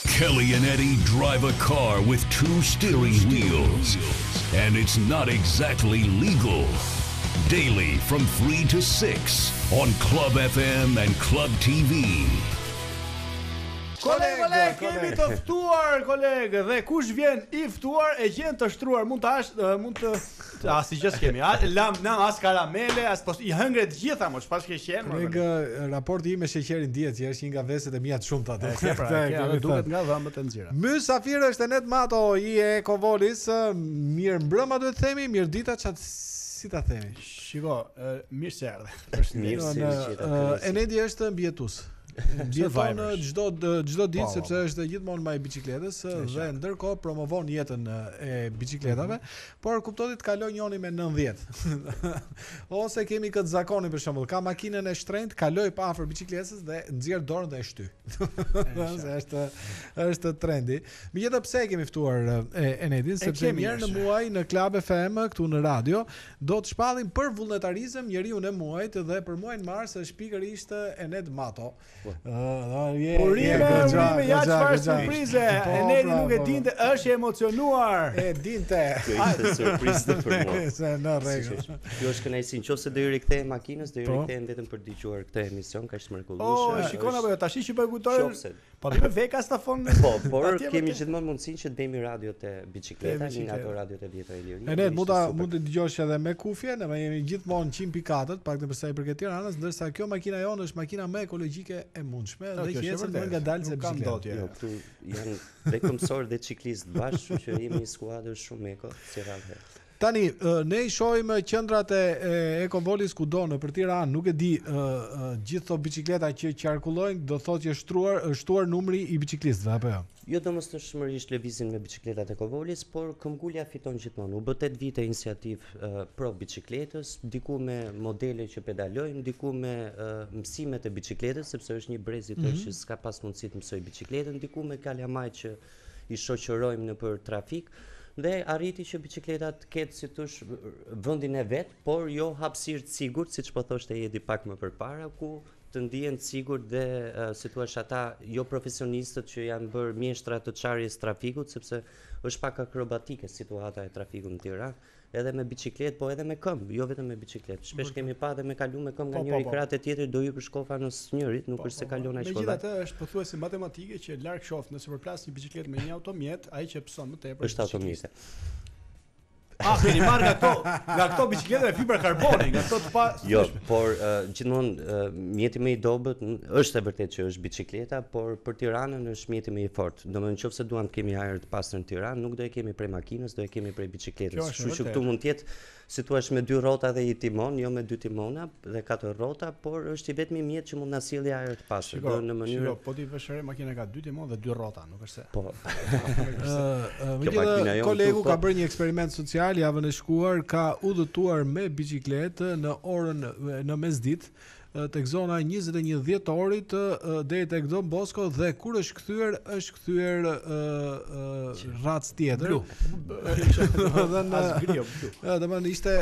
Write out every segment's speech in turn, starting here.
Kelly and Eddie drive a car with two steering wheels, and it's not exactly legal. Daily from 3 to 6 on Club FM and Club TV. Koleg, kemi të ftuar kolegë dhe kush vjen I ftuar e gjen të shtruar mund të si gjë s'kemi. As karamele, as po I hëngre të gjitha, mos pas ke qenë. Koleg, raporti im me sheqerin dihet që është një nga veset e mia të shumta atë. Kjo duket nga dhëmbët e nxjera. Mysafir është Enet Mato I Ekovolis. Mirë mbrëma duhet të themi, mirë dita çat si ta themi. Shiko, mirë se erdhe. Enedi është mbijetues. Jeton çdo ditë sepse është gjithmonë më I biçikletës dhe ndërkohë promovon jetën e biçikletave, por kuptoni të kaloj njëri me 90. Ose kemi këtë zakonin për shembull, ka makinën e shtrenjtë, kaloj pa afër biçikletës dhe nxjerr dorën dhe e shty. Është trendi. Megjithatë pse e kemi ftuar Enedin sepse mirë në muaj në Club FM këtu në radio do të shpallim për vullnetarizëm njeriu e muajit dhe për muajin mars është pikërisht Enet Mato. Urime, ja çfarë surprize. Enedi nuk e dinte, është emocionuar. E dinte. Kjo ishte surprizë për mua. Se në rregull. Kjo është kënaqësi, nëse do I rikthej makinës, do I rikthej vetëm për dëgjuar këtë emision, kaq mrekullueshëm. Shikon apo tash që po e kujtoj. Po dhe veka stafon. Po, por kemi gjithmonë mundësinë që të bëjmë radio te bicikleta, nga ato radio të vjetra Iliri. Enet, mund të dëgjosh edhe me kufje, ne jemi gjithmonë 100.4, paktën për sa I përket Tiranës, ndërsa kjo makina jonë është makina më ekologjike e mundshme dhe që ecën më ngadalë se bicikleta. Jo, këtu janë dhe këmbësorë dhe ciklistë bashkë, që jemi një skuadër shumë eko, si rrallë. Tani, ne I shohim qendrat e Ekovolis kudo në për Tiranë, nuk e di gjithë to bicikleta që qarkullojnë, do thotë që shtuar numri I biciklistëve apo jo? Jo domosdoshmërisht lëvizin me bicikletat e Ekovolis, por Këmbgulja fiton gjithmonë. U bë 8 vite iniciativë pro bicikletës, diku me modele që pedalojnë, diku me mësimet e bicikletës, sepse është një brez I tërë që s'ka pas mundësi të mësoj bicikletën, diku me kalamaj që I shoqërojmë nëpër trafik. Dhe arriti që bicikletat ketë si tush vendin e vet, por jo hapësirë të sigurt, siç po thoshte Edi pak më përpara, ku të ndihen të sigurt dhe si thua ata jo profesionistët që janë bërë mjeshtra të çarjes trafikut, sepse është pak akrobatike situata e trafikut në Tiranë, edhe me bicikletë, po edhe me këmbë, jo vetëm me bicikletë. Shpesh kemi pa dhe me kalu me këmbë nga njëri krahët e tjetrit do hyj për shkofa në njërit, nuk është se kalon ai shkolla. Megjithatë është pothuajse matematike që larg qoftë nëse përplas një bicikletë me një automjet, ai që pson më tepër është automjete. Keni marrë nga këto bicikleta me fibra karboni, nga këto të pa. Jo, por gjithmonë mjeti më I dobët është e vërtetë që është bicikleta, por për Tiranën është mjeti më I fortë. Domethënë nëse duam të kemi ajër të pastër në Tiranë, nuk do e kemi prej makinës, do e kemi prej bicikletës. Kështu që këtu mund të jetë si thua me 2 rrota dhe I timon, jo me 2 timona dhe 4 rrota, por është I vetmi mjet që mund na sjellë ajër të pastër në mënyrë. Po ti vëshëre makina ka 2 timon dhe 2 rrota, nuk është se. Po. Megjithatë kolegu ka bërë një eksperiment social javën e shkuar, ka udhëtuar me bicikletë në orën në mesditë tek zona 21 dhjetorit deri tek Don Bosco dhe kur është kthyer rac tjetër. Domethënë ishte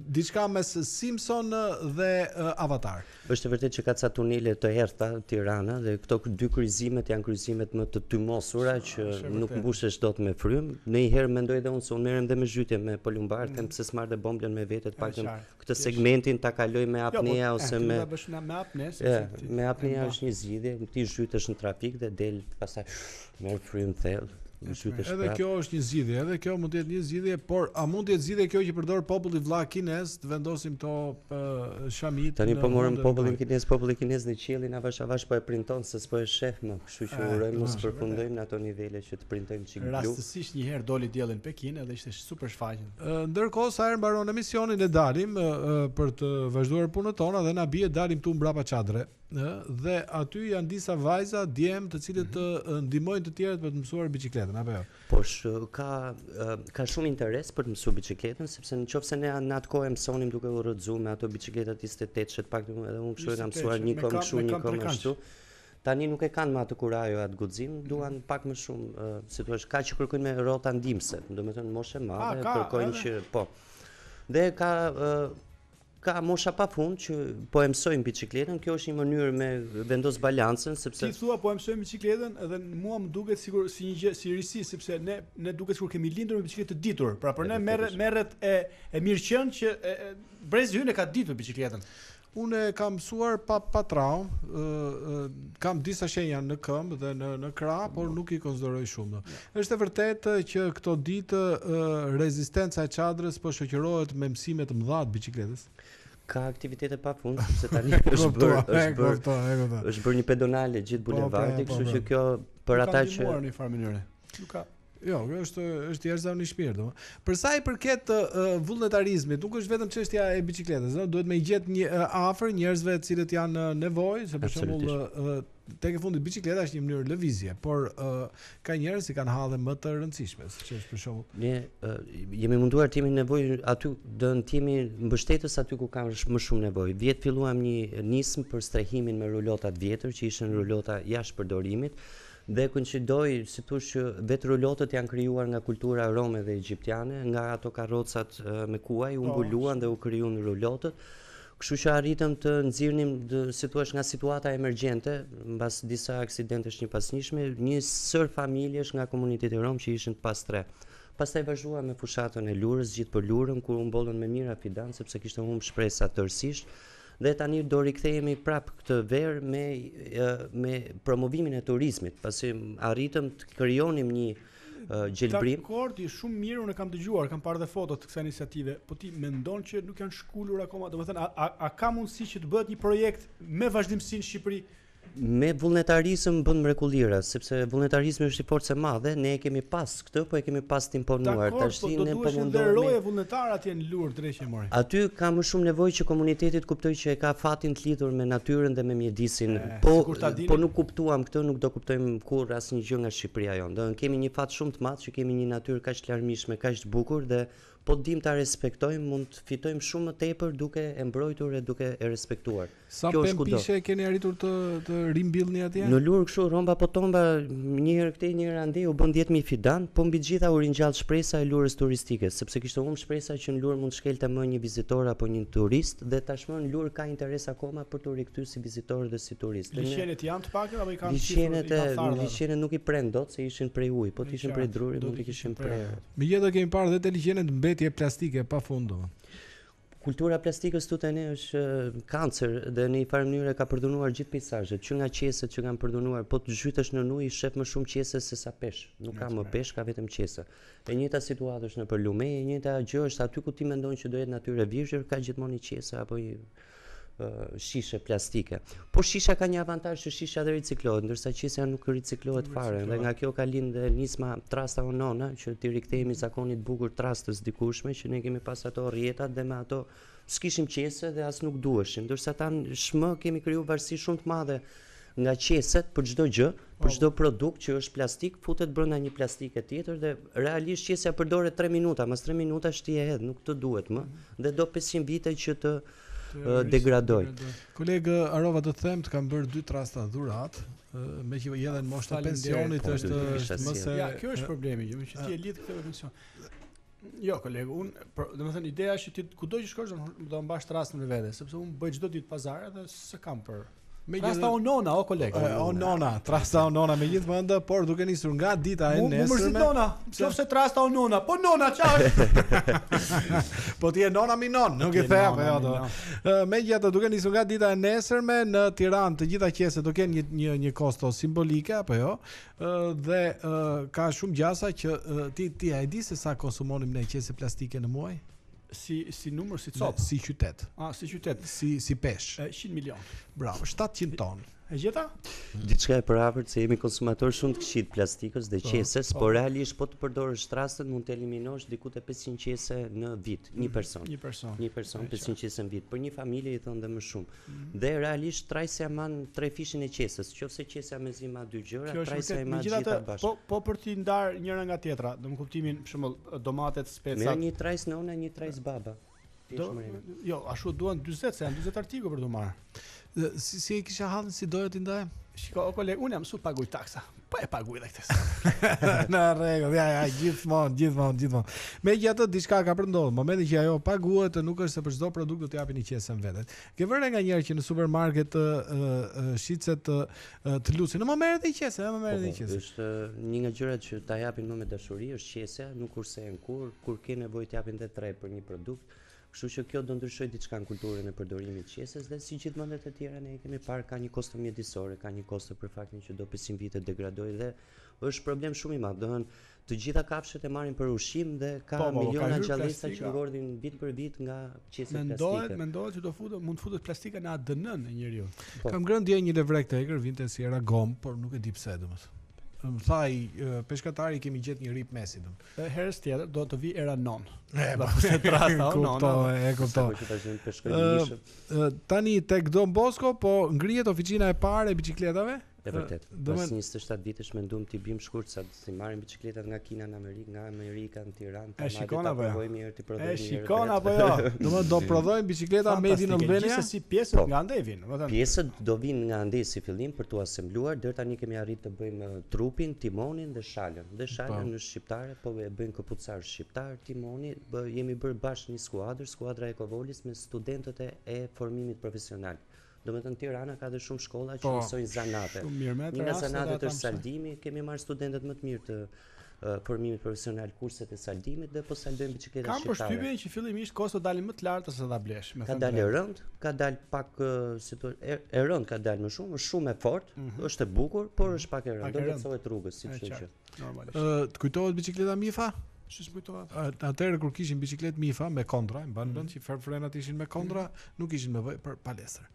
diçka mes Simpson dhe Avatar. Është vërtet që ka ca tunele të errta Tirana dhe këto 2 kryqëzimet janë kryqëzimet më të tymosura që nuk mbushesh dot me frym. Ndonjëherë mendoj edhe unë se unë merrem dhe me zhytje me polumbar, them pse s'marr dhe bombën me vete të paktën këtë segmentin ta kaloj me apnea ose me apne. Me apnea është një zgjidhje, ti zhytesh në trafik dhe del pastaj merr frym thellë. Edhe kjo është një zgjidhje, edhe kjo mund të jetë një zgjidhje, por a mund të jetë zgjidhje kjo që përdor populli vlla kinez të vendosim këto shamit? Tani po morëm popullin kinez në qiellin avash po e printon se s'po e sheh më, kështu që urojmë mos përfundojmë në ato nivele që të printojmë çik blu. Rastësisht një herë doli dielli në Pekin edhe ishte super shfaqur. Ndërkohë sa herë mbaron emisionin e dalim për të vazhduar punën tonë dhe na bie dalim këtu mbrapa çadre. Dhe aty janë disa vajza, djem, të cilët ndihmojnë të tjerët për të mësuar bicikletën, apo jo? Po ka shumë interes për të mësuar bicikletën, sepse nëse ne në atë kohë mësonim duke u rrëzuar me ato bicikletat 28 që të paktën edhe unë kështu kam mësuar një këmbë kështu, një këmbë ashtu. Tani nuk e kanë më atë kurajo atë guxim, duan pak më shumë, si thua, ka që kërkojnë me rrota ndihmëse, domethënë moshë madhe, kërkojnë që po. Dhe ka ka mosha pafund që po e mësojmë bicikletën, kjo është një mënyrë me vendos balancën sepse ti thua po e mësojmë bicikletën, edhe mua më duket sigur si një gjë si risi, sepse ne duket sikur kemi lindur me bicikletë të ditur. Pra për ne merret e mirëqen që brezi hyn e ka ditur bicikletën. Unë kam mësuar pa traumë, kam disa shenja në këmbë dhe në krah, por nuk i konsideroj shumë. Është e vërtetë që këto ditë rezistenca e çadrës po shoqërohet me mësime të mëdha të bicikletës. Ka aktivitete pafund, sepse tani është bërë një pedonale gjithë bulevardi, kështu që kjo për ata që në një farë mënyrë. Nuk ka. Jo, është jashtëzakonisht mirë, Për sa i përket vullnetarizmit, nuk është vetëm çështja e bicikletës, duhet me i gjetë një afër njerëzve të cilët janë në nevojë, se për shembull tek e fundit bicikleta është një mënyrë lëvizje, por ka njerëz që kanë hallë më të rëndësishme, siç është për shembull. Ne jemi munduar të jemi nevojë aty do të jemi mbështetës aty ku ka më shumë nevojë. Vjet filluam një nismë për strehimin me rulota të vjetër që ishin rulota jashtë përdorimit. Dhe koincidoi si thosh që vetë rulotët janë krijuar nga kultura rome dhe egjiptiane, nga ato karrocat me kuaj u mbuluan dhe u krijuan rulotët. Kështu që arritëm të nxirnim si thua nga situata emergjente, mbas disa aksidentesh një pasnjëshme, një sër familjesh nga komuniteti rom që ishin të pastre. Pastaj vazhdua me fushatën e Lurës, gjithë për Lurën, kur u mbollën me mira fidan sepse kishte humbur shpresa tërësisht. Dhe tani do rikthehemi prap këtë verë me promovimin e turizmit, pasi arritëm të krijonim një gjelbrim. Dakor, ti shumë mirë, unë kam dëgjuar, kam parë dhe fotot të kësaj iniciative, po ti mendon që nuk janë shkulur akoma, domethënë a ka mundësi që të bëhet një projekt me vazhdimsi në Shqipëri? Me vullnetarizëm bën mrekullira, sepse vullnetarizmi është i forcë e madhe, ne e kemi pas këtë, po e kemi pas të imponuar. Tash ne po mundohemi. Roje vullnetar atje në Lurë drejtë mori. Aty ka më shumë nevojë që komuniteti të kuptojë që e ka fatin të lidhur me natyrën dhe me mjedisin. Po nuk kuptuam këtë, nuk do kuptojmë kurrë asnjë gjë nga Shqipëria jonë. Do kemi një fat shumë të madh që kemi një natyrë kaq të larmishme, kaq të bukur dhe po dim ta respektojmë, mund të fitojmë shumë më tepër duke e mbrojtur e duke e respektuar. Sa pempishe keni arritur të rimbillni atje? Në Lurë kështu romba po tomba, një herë këtej, një herë andej u bën 10.000 fidan, po mbi gjitha u ringjall shpresa e Lurës turistike, sepse kishte humbur shpresa që në Lurë mund të shkelte më një vizitor apo një turist, dhe tashmë në Lurë ka interes akoma për të rikthyer si vizitor dhe si turist. Liçenet janë të pakët apo i kanë liçenet nuk i pren dot se ishin prej ujë, po të ishin prej drurit mund të kishin prerë. Megjithatë kemi parë edhe te liçenet mbetje plastike pafund. Kultura plastikës tutë ne është kancer dhe në një farë mënyrë ka përdonuar gjithë pejzazhet, që nga qeset që kanë përdonuar, po të zhytesh në ujë shef më shumë qese se sa peshë. Nuk ka më peshë, ka vetëm qese. E njëjta situatë është nëpër lume, e njëjta gjë është aty ku ti mendon që do jetë natyrë virgjër, ka gjithmonë një qese apo një shishe plastike. Po shisha ka një avantazh që shisha dhe riciklohet, ndërsa qesja nuk riciklohet fare. Dhe nga kjo ka lindë nisma trasta onona, që ti rikthehemi zakonit bukur trastës dikushme, që ne kemi pas ato rrjetat dhe me ato s'kishim qese dhe as nuk duheshim. Ndërsa tani kemi krijuar varësi shumë të madhe nga qeset për çdo gjë, për çdo produkt që është plastik, futet brenda një plastike tjetër dhe realisht qesja përdoret 3 minuta, mas 3 minutash ti e hedh, nuk të duhet më dhe do 500 vite që të degradoj. Kolegë Arova, do të them, të kam bërë 2 trasta dhurat, me që edhe në moshën e pensionit është më se... Ja, kjo është problemi, që ti e lidh këtë me pension. Jo, kolegu, domethënë ideja është që ti kudo që shkosh do mbash trastën me vete, sepse unë bëj çdo ditë pazar dhe se kam për trasta onona, o koleg. Trasta onona me gjithë vëndë, por duke nisur nga dita e nesërme. Më mërzit nona, qofse trasta onona, po nona qash? Po ti e nona mi non, nuk i the apo jo. Megjithatë duke nisur nga dita e nesërme në Tiranë, të gjitha qeset do kenë një kosto simbolike apo jo, dhe ka shumë gjasa që ti e di se sa konsumonim ne qese plastike në muaj? Si numër, si copë? Si qytet. Si qytet. Si pesh. 100 milion. Bravo, 700 ton. E gjeta? Diçka e përhapur se jemi konsumator shumë të këqij të plastikës dhe qeses, por realisht po të përdorësh trastën mund të eliminosh diku te 500 qese në vit, një person. Një person 500 qese në vit. Për një familje i thon dhe më shumë. Dhe realisht trajsja man 3 fishin e qeses, qofse qesja me zima 2 gjëra, trajsja i man gjitha bashkë. Po për të ndar njëra nga tjetra, do më kuptimin për shembull domatet, specat. Me një trajs nona, një trajs baba. Jo, ashtu duan 40 se janë 40 artikuj për të marrë. Si e kisha hallën si doja ti ndajem? Shiko, o koleg, unë jam su paguj taksa. Po e paguj dhe këtë. Në rregull, ja, gjithmonë. Megjithatë diçka ka ndodhur. Momenti që ajo paguhet nuk është se për çdo produkt do të japin një qesë vetet. Ke vënë nga njëherë që në supermarket shitset të lucin. Në më merret një qesë, Është një nga gjërat që ta japin më me dashuri është qesja, nuk kursejnë kur ke nevojë të japin edhe 3 për një produkt. Kështu që kjo do ndryshoj diçka në kulturën e përdorimit të qesës dhe si gjithë vendet e tjera ne kemi parë ka një kosto mjedisore, ka një kosto për faktin që do 500 vite degradoj dhe është problem shumë i madh. Domethënë të gjitha kafshët e marrin për ushqim dhe ka miliona gjallësa që ngordhin vit për vit nga qesët plastike. Mendohet që mund të futet plastika në ADN-n e njeriu. Kam ngrënë dje një levrek të egër, vinte si era gom, por nuk e di pse domethënë. Më thaj, peshkatari kemi gjetë një rip mesi dëm. Herës tjetër do të vi era non. Kuptoj. Tani tek Don Bosco po ngrihet oficina e parë e biçikletave? E vërtet. Pas 27 vitesh mendum t'i bim shkurt sa të marrim biçikletat nga Kina në Amerikë, nga Amerika në Tiranë. Shikon apo jo? Shikon apo jo? Domethënë do prodhojmë biçikleta made in Albania. Si pjesët nga andej vinë, Pjesët do vinë nga andej si fillim për tu asembluar, deri tani kemi arritë të bëjmë trupin, timonin dhe shalën. Dhe shalën është shqiptare, po e bëjnë këpucar shqiptar, timoni, jemi bërë bashkë një skuadra e Kovolis me studentët e formimit profesional. Do me thënë Tirana ka dhe shumë shkolla që mësojnë zanate. Një nga zanatet është saldimi, kemi marrë studentet më të mirë të formimit profesional, kurset e saldimit dhe po saldojmë biçikleta shqiptare. Kam përshtypjen që fillimisht kosto dalin më të larta se ta blesh. Ka dalë rënd, ka dalë pak e rënd ka dalë më shumë, është shumë e fortë, është e bukur, por është pak e rënd. Do lehtësohet rrugës, siç që. Normalisht. Të kujtohet biçikleta Mifa? Ç'është kujtohet? Atëherë kur kishin biçikletë Mifa me kondra, mban mend që frenat ishin me kondra, nuk ishin me për palestër.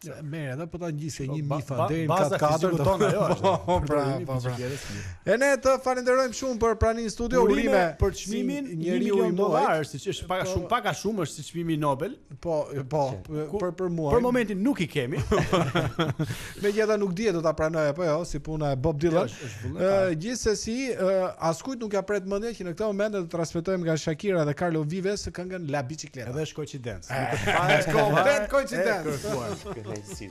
Merë, edhe po ta ngjisë një Mifa deri në 4 tona, jo. Pra. E ne të falenderojmë shumë për praninë në studio, urime për çmimin $1 milion, siç është pak a shumë është si çmimi Nobel. Po, për mua. Për momentin nuk i kemi. Megjithatë nuk dihet do ta pranoj apo jo, si puna e Bob Dylan. Gjithsesi, askujt nuk ja pret mendja që në këtë moment do të transmetojmë nga Shakira dhe Carlo Vives këngën La Bicicleta. Edhe është koincidencë. Komplet koincidencë. Nice.